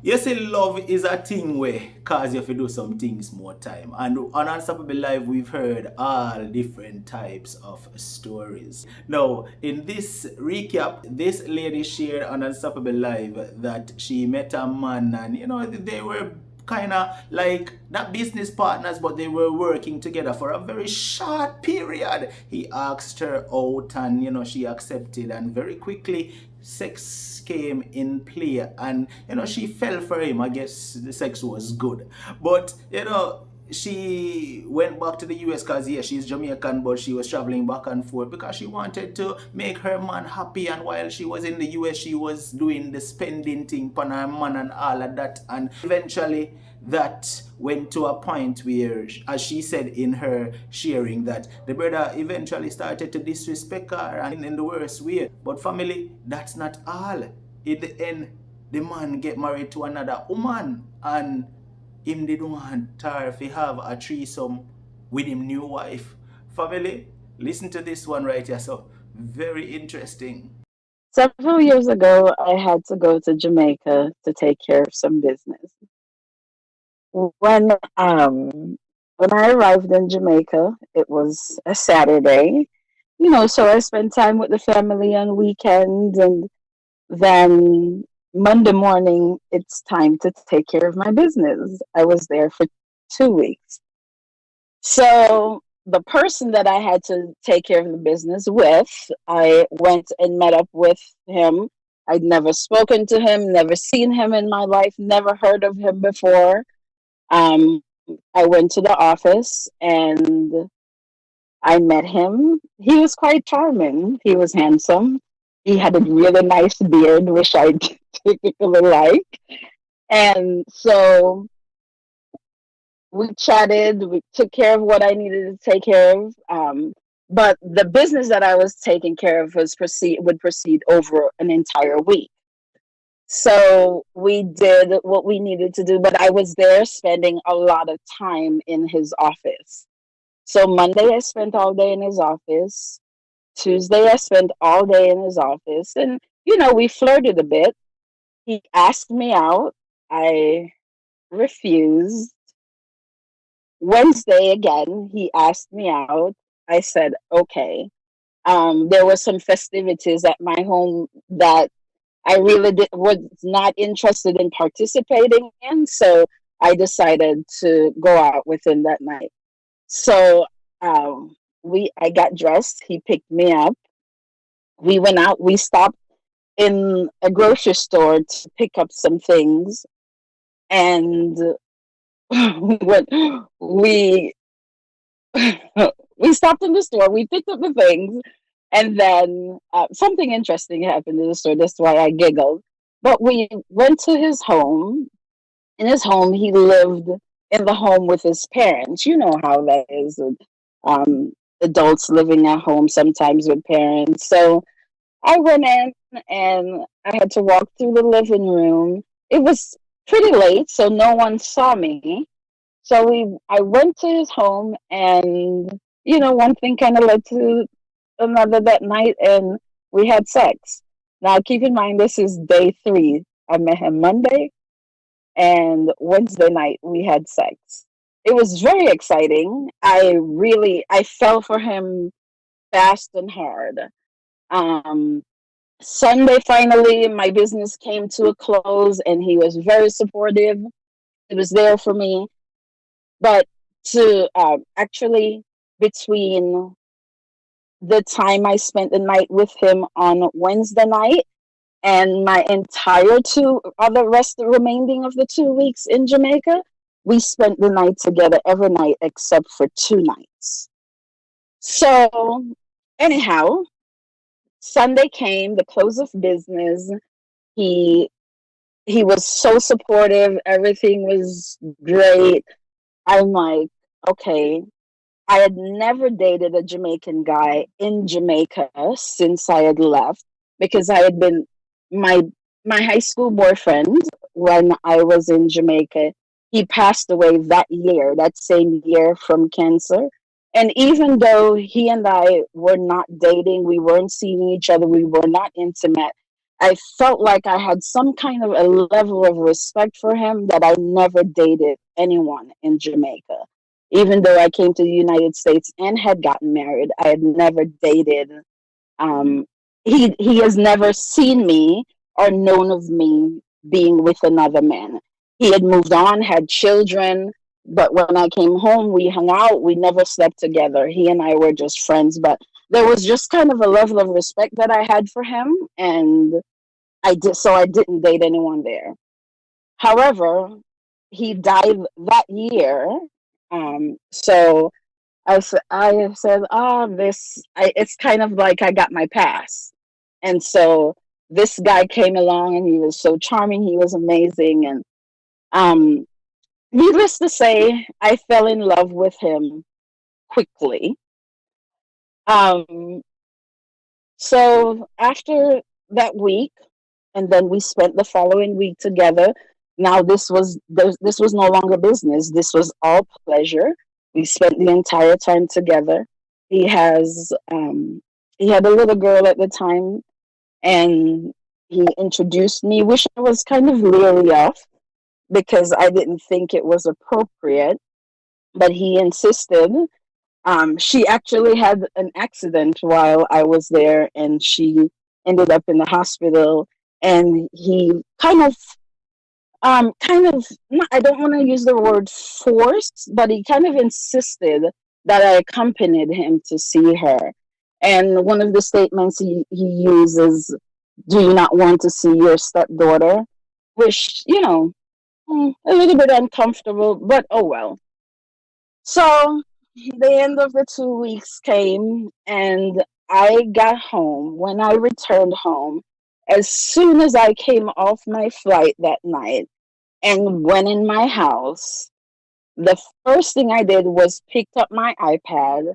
You see, love is a thing where cause you have to do some things more time. And on Unstoppable Live, we've heard all different types of stories. Now, in this recap, this lady shared on Unstoppable Live that she met a man and, they were kind of like not business partners, but they were working together for a very short period. He asked her out and she accepted, and very quickly sex came in play, and she fell for him. I guess the sex was good, but she went back to the US because, yeah, she's Jamaican, but she was traveling back and forth because she wanted to make her man happy. And while she was in the US, she was doing the spending thing for her man and all of that. And eventually, that went to a point where, as she said in her sharing, that the brother eventually started to disrespect her and in the worst way. But family, that's not all. In the end, the man get married to another woman, and him didn't want her to have a threesome with him new wife. Family, listen to this one right here. So very interesting. Several years ago, I had to go to Jamaica to take care of some business. When when I arrived in Jamaica, it was a Saturday. So I spent time with the family on weekends, and then Monday morning, it's time to take care of my business. I was there for 2 weeks. So the person that I had to take care of the business with, I went and met up with him. I'd never spoken to him, never seen him in my life, never heard of him before. Um, I went to the office and I met him. He was quite charming. He was handsome. He had a really nice beard, which I typically like. And so we chatted, we took care of what I needed to take care of. But the business that I was taking care of would proceed over an entire week. So we did what we needed to do, but I was there spending a lot of time in his office. So Monday I spent all day in his office. Tuesday I spent all day in his office, and we flirted a bit. He asked me out. I refused. Wednesday again, he asked me out. I said, okay. There were some festivities at my home that I really was not interested in participating in, so I decided to go out with him that night. So I got dressed. He picked me up. We went out. We stopped in a grocery store to pick up some things, and when we we stopped in the store, we picked up the things, and then something interesting happened in the store. That's why I giggled. But we went to his home. In his home, he lived in the home with his parents. You know how that is with adults living at home sometimes with parents. So I went in and I had to walk through the living room. It was pretty late, so no one saw me. So I went to his home, and one thing kind of led to another that night, and we had sex. Now, keep in mind, this is day 3. I met him Monday, and Wednesday night we had sex. It was very exciting. I fell for him fast and hard. Um, Sunday, finally, my business came to a close, and he was very supportive. He was there for me. But to actually, between the time I spent the night with him on Wednesday night and my entire the remaining of the 2 weeks in Jamaica, we spent the night together every night except for 2 nights. So, anyhow, Sunday came, the close of business. He he was so supportive. Everything was great. I'm like, okay. I had never dated a Jamaican guy in Jamaica since I had left, because I had been my my high school boyfriend when I was in Jamaica. He passed away that same year from cancer. And even though he and I were not dating, we weren't seeing each other, we were not intimate, I felt like I had some kind of a level of respect for him that I never dated anyone in Jamaica. Even though I came to the United States and had gotten married, I had never dated. Um, he has never seen me or known of me being with another man. He had moved on, had children, but when I came home, we hung out. We never slept together. He and I were just friends, but there was just kind of a level of respect that I had for him, and I didn't date anyone there. However, he died that year. So I said, it's kind of like I got my pass. And so this guy came along and he was so charming. He was amazing. And um, needless to say, I fell in love with him quickly. Um, so after that week, and then we spent the following week together. Now this was no longer business. This was all pleasure. We spent the entire time together. He has he had a little girl at the time, and he introduced me, which I was kind of leery of because I didn't think it was appropriate. But he insisted. She actually had an accident while I was there, and she ended up in the hospital. And he kind of, I don't want to use the word forced, but he kind of insisted that I accompanied him to see her. And one of the statements he uses, "Do you not want to see your stepdaughter?" Which, a little bit uncomfortable, but oh well. So the end of the 2 weeks came, and I got home. When I returned home, as soon as I came off my flight that night and went in my house, the first thing I did was picked up my iPad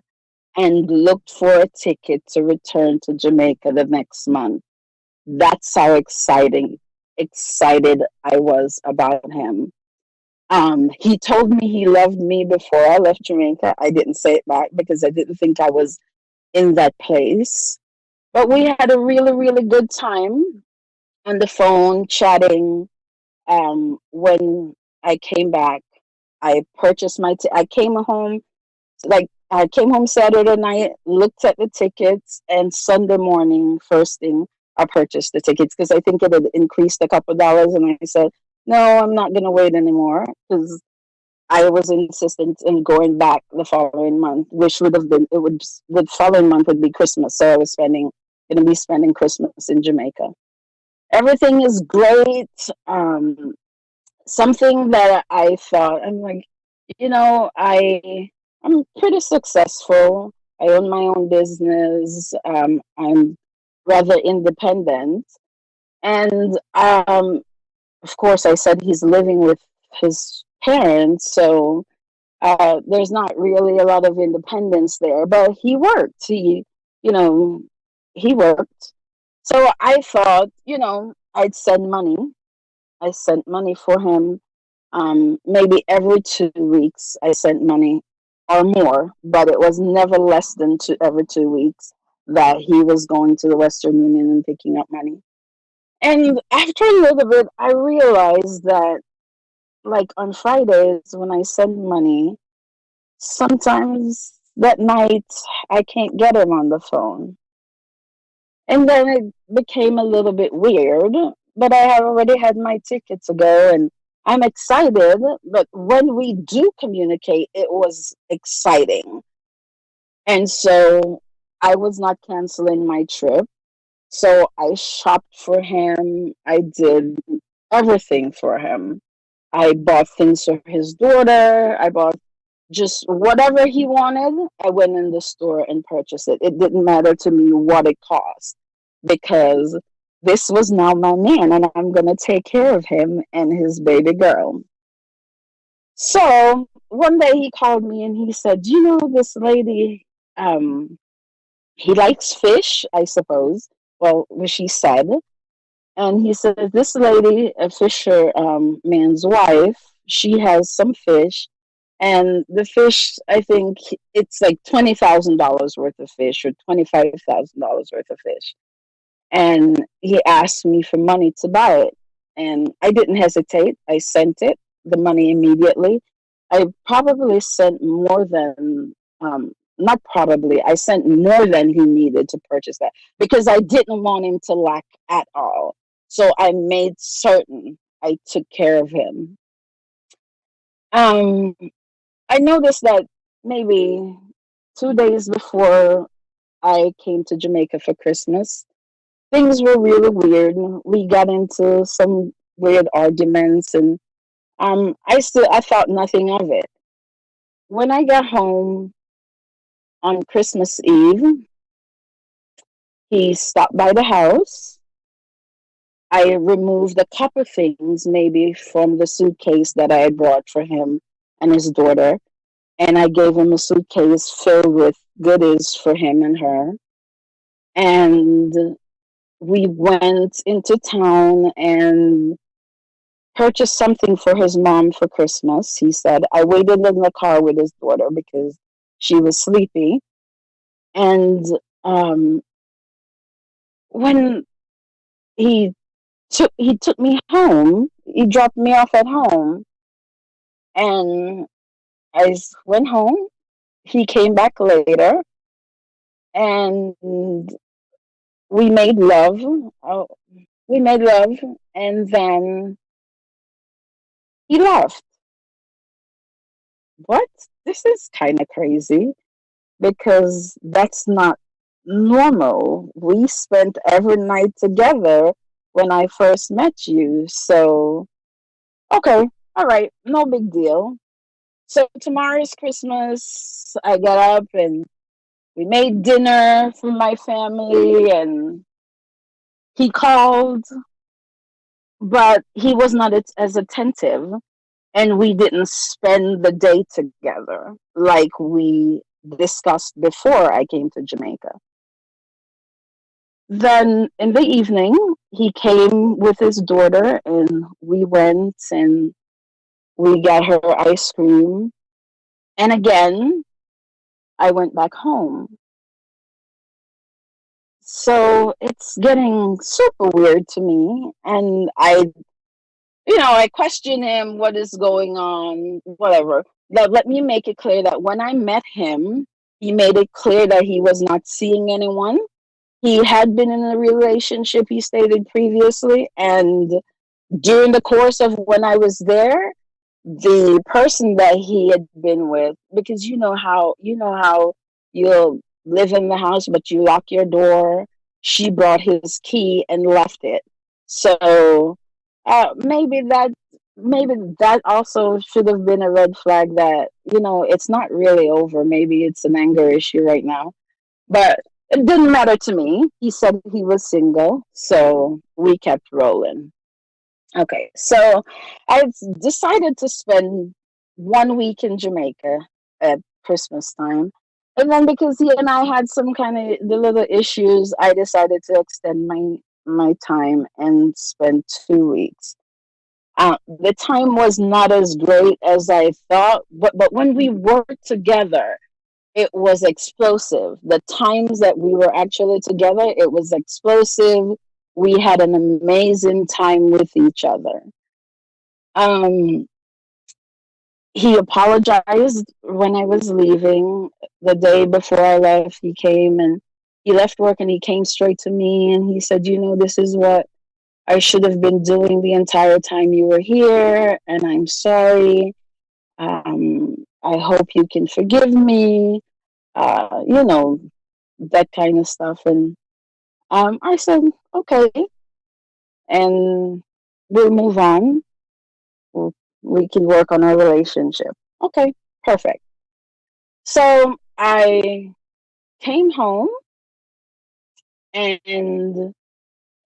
and looked for a ticket to return to Jamaica the next month. That's how excited I was about him. He told me he loved me before I left Jamaica. I didn't say it back because I didn't think I was in that place. But we had a really, really good time on the phone chatting. When I came back, I purchased I came home, I came home Saturday night, looked at the tickets, and Sunday morning, first thing, I purchased the tickets because I think it had increased a couple dollars, and I said, no, I'm not gonna wait anymore because I was insistent in going back the following month, which would have been the following month would be Christmas, so I was gonna be spending Christmas in Jamaica. Everything is great. Something that I thought I'm like, I'm pretty successful. I own my own business. I'm rather independent, and of course, I said he's living with his parents, so there's not really a lot of independence there. But he worked. You know, he worked. So I thought, I'd send money. I sent money for him. Maybe every 2 weeks, I sent money or more, but it was never less than every 2 weeks that he was going to the Western Union and picking up money. And after a little bit, I realized that, like on Fridays when I send money, sometimes that night I can't get him on the phone. And then it became a little bit weird, but I had already had my ticket to go and I'm excited. But when we do communicate, it was exciting. And so I was not canceling my trip. So I shopped for him. I did everything for him. I bought things for his daughter. I bought just whatever he wanted. I went in the store and purchased it. It didn't matter to me what it cost because this was now my man and I'm going to take care of him and his baby girl. So one day he called me and he said, "You know, this lady, um, he likes fish, I suppose." Well, what she said. And he said, "This lady, a fisher man's wife, she has some fish. And the fish, I think it's like $20,000 worth of fish or $25,000 worth of fish." and he asked me for money to buy it. And I didn't hesitate. I sent it, the money immediately. I probably sent more than, not probably, I sent more than he needed to purchase that because I didn't want him to lack at all. So I made certain I took care of him. Um, I noticed that maybe 2 days before I came to Jamaica for Christmas, things were really weird. We got into some weird arguments, and I thought nothing of it. When I got home on Christmas Eve, he stopped by the house. I removed a couple things maybe from the suitcase that I had brought for him and his daughter, and I gave him a suitcase filled with goodies for him and her. And we went into town and purchased something for his mom for Christmas. He said, I waited in the car with his daughter because she was sleepy. And um, when he he took me home, he dropped me off at home, and went home. He came back later, and we made love. Oh, we made love, and then he left. What? This is kind of crazy because that's not normal. We spent every night together when I first met you. So, okay, all right, no big deal. So, tomorrow is Christmas. I got up and we made dinner for my family, and he called, but he was not as attentive, and we didn't spend the day together like we discussed before I came to Jamaica. Then in the evening, he came with his daughter, and we went and we got her ice cream. And again, I went back home. So it's getting super weird to me. And I question him, what is going on, whatever. But let me make it clear that when I met him, he made it clear that he was not seeing anyone. He had been in a relationship, he stated previously, and during the course of when I was there, the person that he had been with, because you know how you'll live in the house but you lock your door. She brought his key and left it. So maybe that also should have been a red flag that it's not really over. Maybe it's an anger issue right now, but it didn't matter to me. He said he was single, so we kept rolling. Okay, so I decided to spend 1 week in Jamaica at Christmas time. And then because he and I had some kind of the little issues, I decided to extend my time and spend 2 weeks. The time was not as great as I thought, but when we worked together, it was explosive. The times that we were actually together, it was explosive. We had an amazing time with each other. Um, he apologized when I was leaving. The day before I left, he came and he left work and he came straight to me and he said, this is what I should have been doing the entire time you were here, and I'm sorry. I hope you can forgive me. Uh, you know, that kind of stuff. And I said, okay, and we'll move on. We'll, we can work on our relationship. Okay, perfect. So I came home, and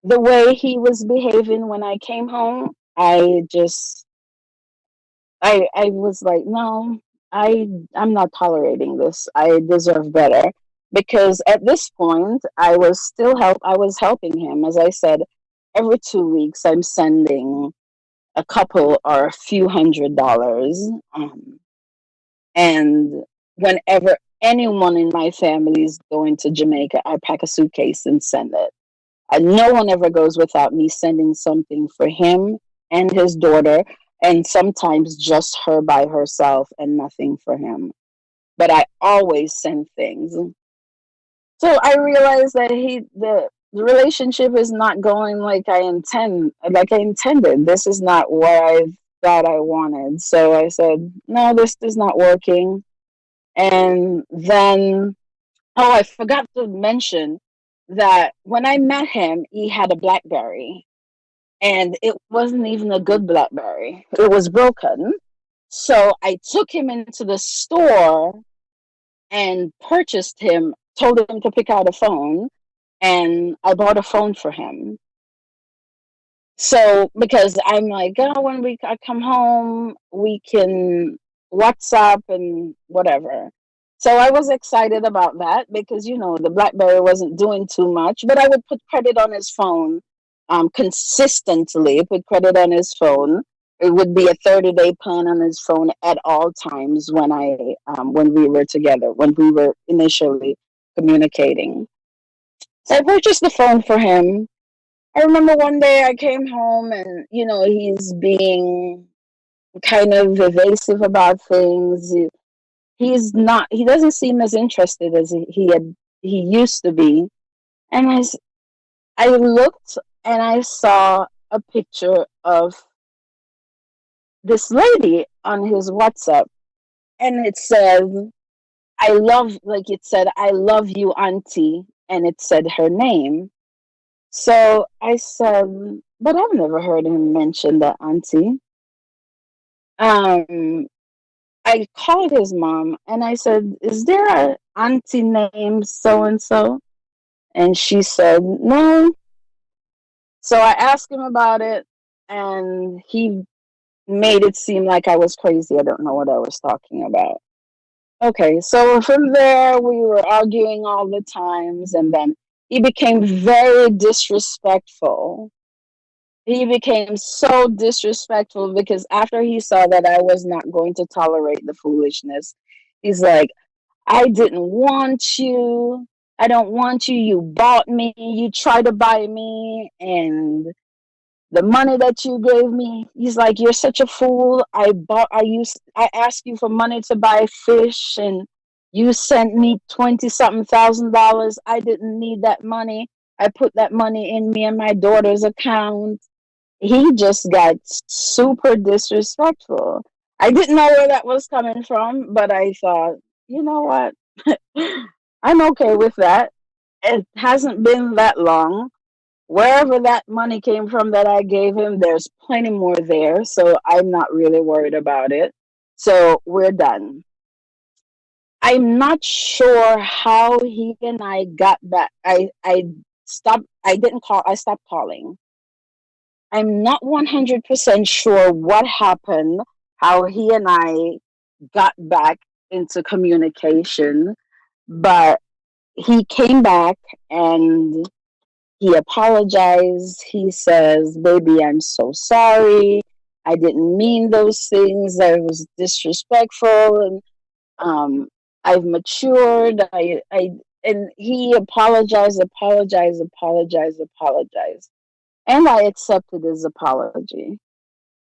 the way he was behaving when I came home, I was like, no, I'm not tolerating this. I deserve better. Because at this point, I was helping him. As I said, every 2 weeks I'm sending a couple or a few $100s. And whenever anyone in my family is going to Jamaica, I pack a suitcase and send it. No one ever goes without me sending something for him and his daughter, and sometimes just her by herself and nothing for him. But I always send things. So I realized that the relationship is not going like I intended. This is not what I thought I wanted. So I said, no, this is not working. And then, oh, I forgot to mention that when I met him, he had a BlackBerry, and it wasn't even a good BlackBerry. It was broken. So I took him into the store and told him to pick out a phone, and I bought a phone for him. So because I'm like, oh, when I come home, we can WhatsApp and whatever. So I was excited about that because the BlackBerry wasn't doing too much, but I would put credit on his phone, consistently. Put credit on his phone. It would be a 30-day plan on his phone at all times when we were together, when we were initially communicating. So I purchased the phone for him. I remember one day I came home and, he's being kind of evasive about things. He doesn't seem as interested as he used to be. And I looked and I saw a picture of this lady on his WhatsApp, and it said, I love you, auntie. And it said her name. So I said, but I've never heard him mention the auntie. Um, I called his mom and I said, is there a auntie named so and so? And she said, no. So I asked him about it, and he made it seem like I was crazy. I don't know what I was talking about. Okay, so from there, we were arguing all the times, and then he became very disrespectful. He became so disrespectful because after he saw that I was not going to tolerate the foolishness, he's like, I didn't want you. I don't want you. You bought me. You tried to buy me. And the money that you gave me, he's like, you're such a fool. I asked you for money to buy fish, and you sent me 20 something $1,000. I didn't need that money. I put that money in me and my daughter's account. He just got super disrespectful. I didn't know where that was coming from, but I thought, you know what? I'm okay with that. It hasn't been that long. Wherever that money came from that I gave him, there's plenty more there. So I'm not really worried about it. So we're done. I'm not sure how he and I got back. I didn't call, I stopped calling. I'm not 100% sure what happened, how he and I got back into communication, but he came back and he apologized. He says, baby, I'm so sorry. I didn't mean those things. I was disrespectful. And I've matured. And he apologized. And I accepted his apology.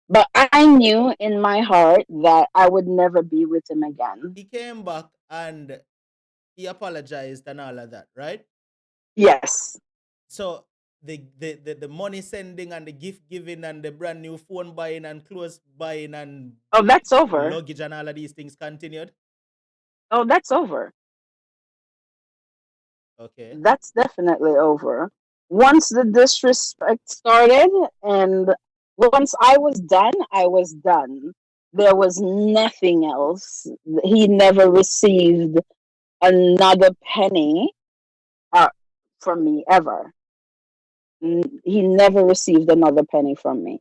But I knew in my heart that I would never be with him again. He came back and he apologized and all of that, right? Yes. So the money sending and the gift giving and the brand new phone buying and clothes buying and Oh, that's over. luggage and all of these things continued. Oh, that's over. Okay. That's definitely over. Once the disrespect started, and once I was done. There was nothing else. He never received another penny uh, from me ever. He never received another penny from me.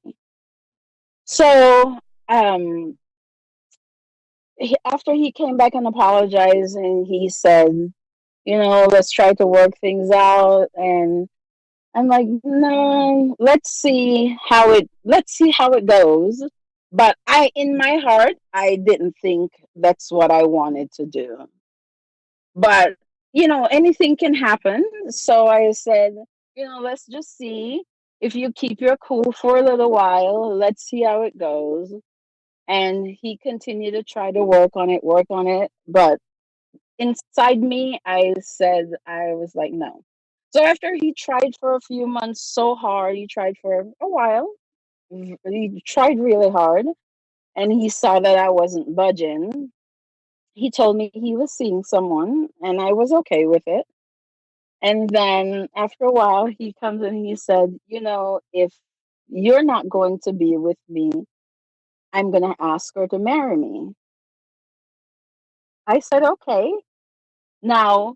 So, um, after he came back and apologized, and he said, let's try to work things out. And I'm like, no, let's see how it goes. But in my heart, I didn't think that's what I wanted to do. But, anything can happen. So I said, let's just see if you keep your cool for a little while. Let's see how it goes. And he continued to try to work on it. But inside me, I was like, no. So after he tried for a few months so hard, he tried for a while, he tried really hard, and he saw that I wasn't budging. He told me he was seeing someone, and I was okay with it. And then after a while, he comes and he said, if you're not going to be with me, I'm going to ask her to marry me. I said, okay. Now,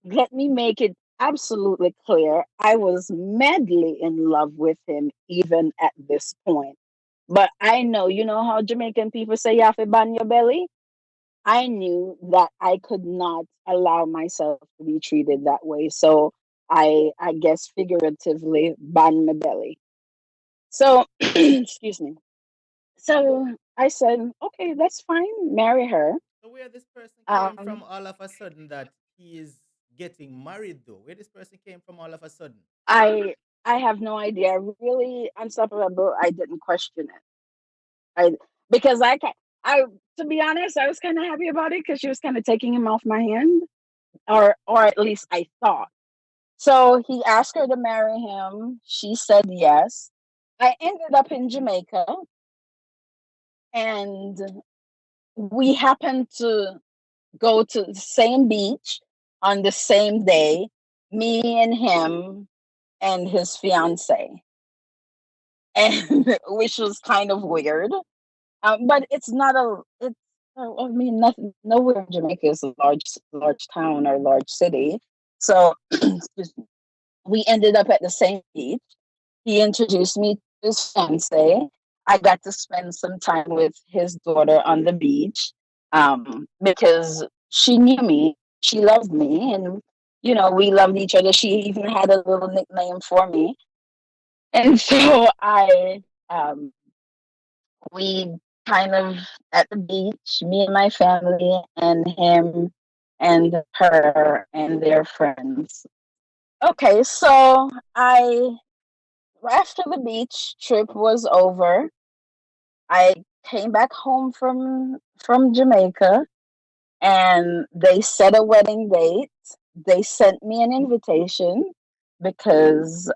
let me make it absolutely clear. I was madly in love with him even at this point. But I know, you know how Jamaican people say you have to ban your belly? I knew that I could not allow myself to be treated that way. So I guess figuratively ban my belly. So excuse me. So I said, okay, that's fine, marry her. So where this person came from Um all of a sudden that he is getting married though? Where this person came from all of a sudden? I I have no idea. Really unstoppable. I didn't question it. I because I to be honest, I was kind of happy about it because she was kind of taking him off my hand, or at least I thought. So he asked her to marry him. She said yes. I ended up in Jamaica, and we happened to go to the same beach on the same day, me and him and his fiance, and which was kind of weird. But it's not a. It's I mean, nothing. Nowhere in Jamaica is a large town or large city. So excuse me, we ended up at the same beach. He introduced me to his fiance. I got to spend some time with his daughter on the beach, because she knew me, she loved me, and we loved each other. She even had a little nickname for me, and so we kind of at the beach, me and my family, and him and her and their friends. Okay, so I after the beach trip was over, I came back home from Jamaica, and they set a wedding date. They sent me an invitation because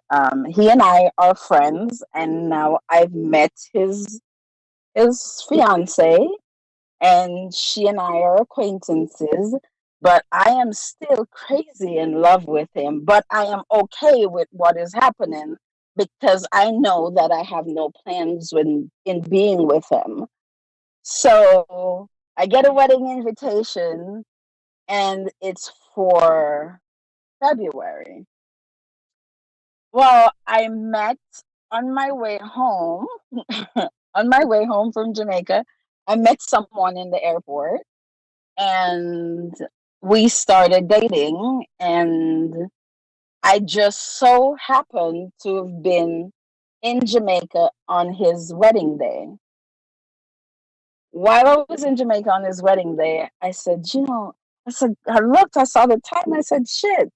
he and I are friends, and now I've met his fiance, and she and I are acquaintances. But I am still crazy in love with him. But I am okay with what is happening because I know that I have no plans in being with him. So I get a wedding invitation, and it's for February. Well, I met on my way home, on my way home from Jamaica, I met someone in the airport, and we started dating, and I just so happened to have been in Jamaica on his wedding day. While I was in Jamaica on his wedding day, I said, I looked, I saw the time, I said, shit,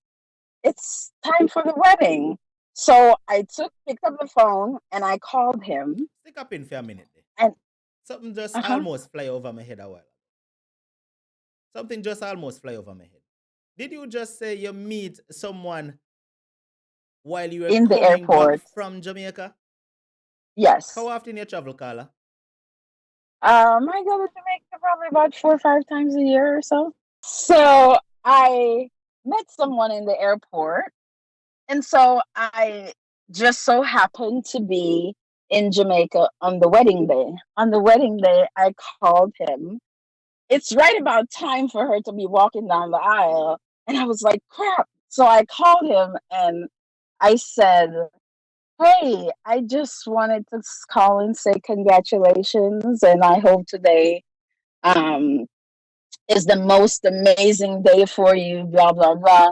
it's time for the wedding. So picked up the phone, and I called him, Stick up in for a minute there. and Something just uh-huh, almost fly over my head a while. Something just almost fly over my head. Did you just say you meet someone while you were in the coming back airport. from Jamaica? How Yes. often you travel, Carla? I go to Jamaica probably about 4 or 5 times a year or so. So I met someone in the airport, and so I just so happened to be in Jamaica on the wedding day. On the wedding day, I called him. It's right about time for her to be walking down the aisle, and I was like, crap. So I called him, and I said, hey, I just wanted to call and say congratulations, and I hope today um, is the most amazing day for you, blah, blah, blah.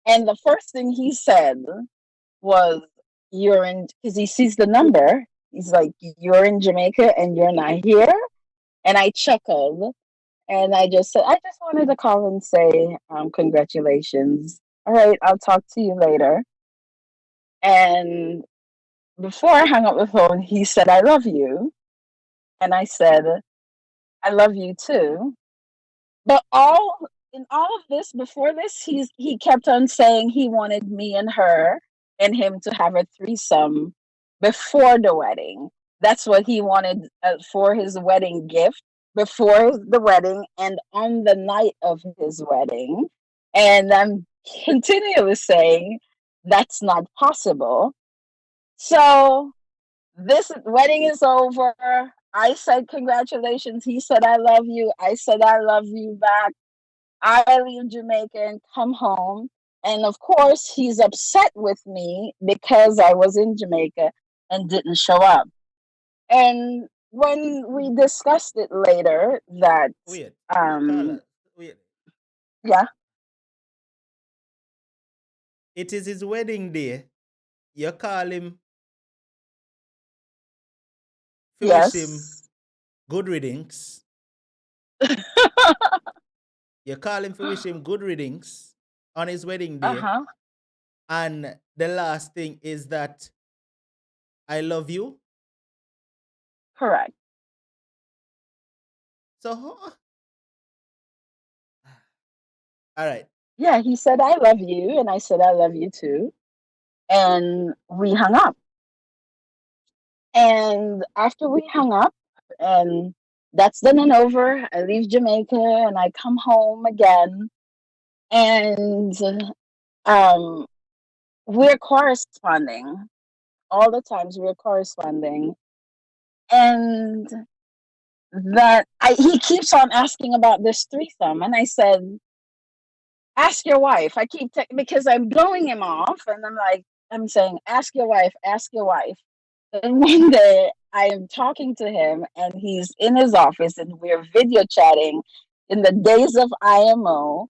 And the first thing he said was, you're in, because he sees the number. He's like, you're in Jamaica and you're not here. And I chuckled, and I just said, I just wanted to call and say congratulations. All right, I'll talk to you later. And before I hung up the phone, he said, "I love you." And I said, "I love you too." But all of this, before this, he kept on saying he wanted me and her and him to have a threesome before the wedding. That's what he wanted for his wedding gift, before the wedding and on the night of his wedding. And I'm continually saying that's not possible. So this wedding is over. I said congratulations. He said I love you. I said I love you back. I leave Jamaica and come home. And of course, he's upset with me because I was in Jamaica and didn't show up. And when we discussed it later, that, Wait, um, Carla, wait. yeah, It is his wedding day. You call him to wish him yes, good riddance. You call him to wish him good riddance on his wedding uh day. huh, And the last thing is that I love you. correct. So, all right. Yeah, he said, I love you. And I said, I love you too. And we hung up. And after we hung up, and that's done and over, I leave Jamaica and I come home again. And um, we're corresponding all the times. We're corresponding, and he keeps on asking about this threesome, and I said, "Ask your wife." Because I'm blowing him off, and I'm saying, "Ask your wife, ask your wife." And one day I am talking to him, and he's in his office, and we're video chatting in the days of IMO.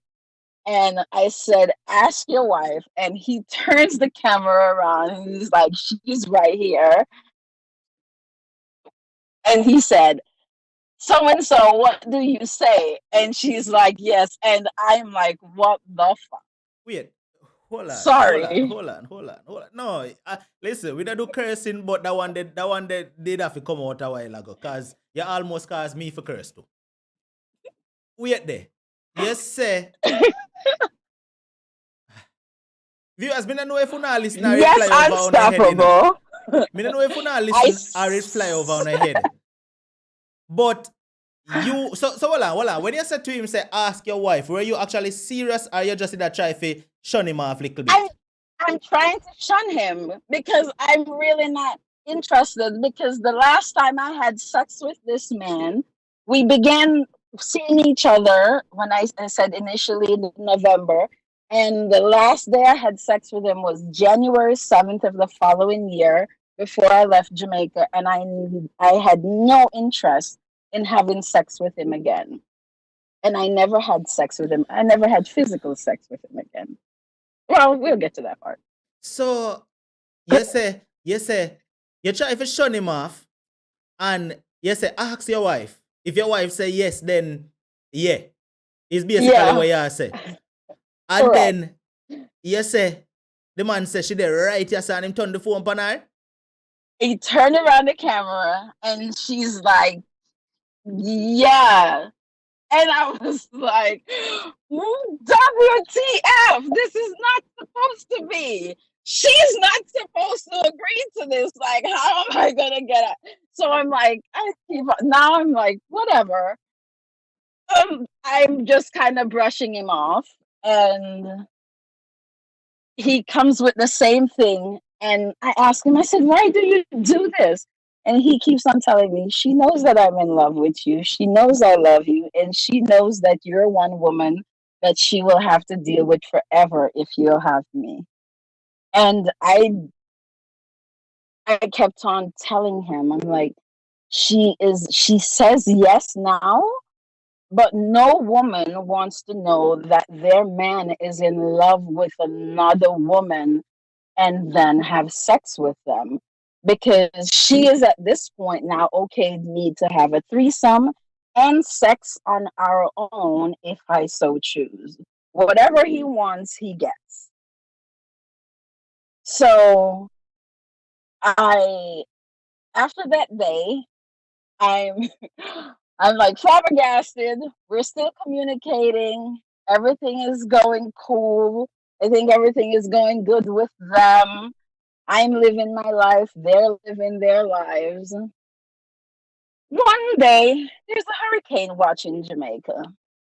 And I said, "Ask your wife." And he turns the camera around and he's like, "She's right here." And he said, "So and so, what do you say?" And she's like, "Yes." And I'm like, "What the fuck?" Wait. Hold on, hold on, Sorry. hold on, hold on, hold on. No, listen, we don't do cursing, but that one did have to come out a while ago, cause you almost caused me for curse too. Wait there. You say, viewers, me no know if you not listen or it Yes, fly over on your head, you know. unstoppable. Me no know if you not I. listen or it fly over on your head. But so hold on. When you said to him, say, ask your wife, were you actually serious or you just did that try to shun him off a little I'm bit? I'm trying to shun him because I'm really not interested. Because the last time I had sex with this man, we began seeing each other when I said initially in November. And the last day I had sex with him was January 7th of the following year before I left Jamaica. And I had no interest in having sex with him again. And I never had sex with him. I never had physical sex with him again. Well, we'll get to that part. So you try to shun him off and you say, ask your wife. If your wife say yes, then yeah. It's basically Yeah, what you say. And correct. then you say, the man say she there right here, and him turn the phone on her. He turned around the camera and she's like, yeah. And I was like, WTF, this is not supposed to be. She's not supposed to agree to this. Like, how am I going to get it? So I'm like, now I'm like, whatever. I'm just kind of brushing him off. And he comes with the same thing. And I ask him, I said, why do you do this? And he keeps on telling me, she knows that I'm in love with you. She knows I love you. And she knows that you're one woman that she will have to deal with forever if you'll have me. And I kept on telling him, I'm like, she says yes now, but no woman wants to know that their man is in love with another woman and then have sex with them, because she is at this point now okayed me to have a threesome and sex on our own if I so choose. Whatever he wants, he gets. So I after that day, I'm I'm like flabbergasted. We're still communicating. Everything is going cool. I think everything is going good with them. I'm living my life. They're living their lives. One day, there's a hurricane watch in Jamaica.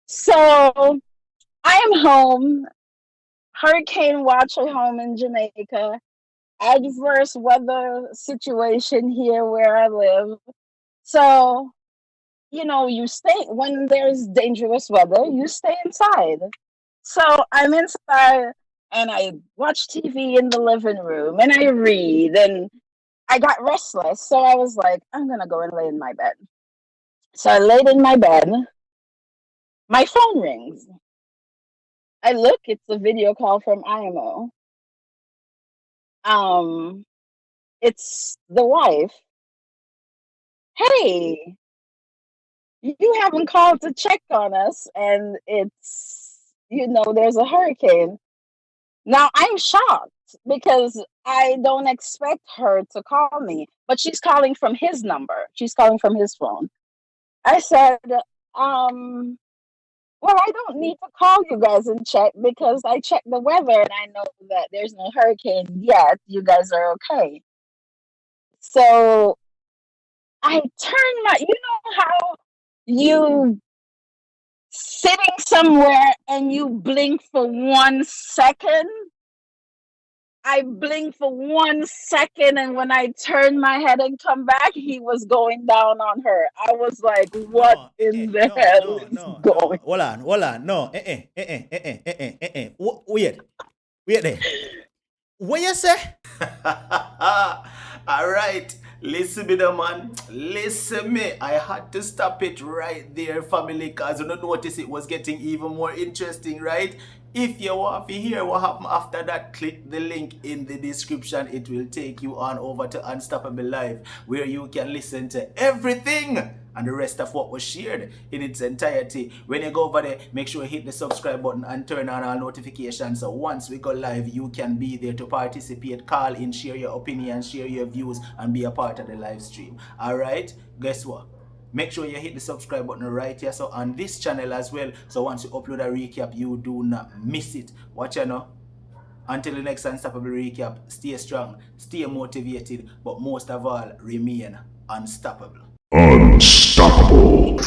So I am home, hurricane watch at home in Jamaica, adverse weather situation here where I live. So, you stay when there's dangerous weather, you stay inside. So I'm inside and I watch TV in the living room and I read and I got restless. So I was like, I'm going to go and lay in my bed. So I laid in my bed. My phone rings. I look, it's a video call from IMO. Um, it's the wife. Hey, you haven't called to check on us, and there's a hurricane. Now I'm shocked because I don't expect her to call me, but she's calling from his number. She's calling from his phone. I said, well, I don't need to call you guys and check because I checked the weather and I know that there's no hurricane yet. You guys are okay. So I turned you know how you sitting somewhere and you blink for 1 second? I blinked for 1 second, and when I turned my head and come back, he was going down on her. I was like, what No, in the hell is no. going? Hold on. No, Wait there. What you say? All right. Listen me, the man. Listen me. I had to stop it right there, family, because you don't notice it was getting even more interesting, right? If you want to hear what happened after that, click the link in the description. It will take you on over to Unstoppable Live, where you can listen to everything and the rest of what was shared in its entirety. When you go over there, make sure you hit the subscribe button and turn on all notifications, so once we go live, you can be there to participate, call in, share your opinions, share your views, and be a part of the live stream. Alright, guess what? Make sure you hit the subscribe button right here, so on this channel as well, so once you upload a recap, you do not miss it. Watch out now. Until the next Unstoppable recap, stay strong, stay motivated, but most of all, remain unstoppable. Unstoppable.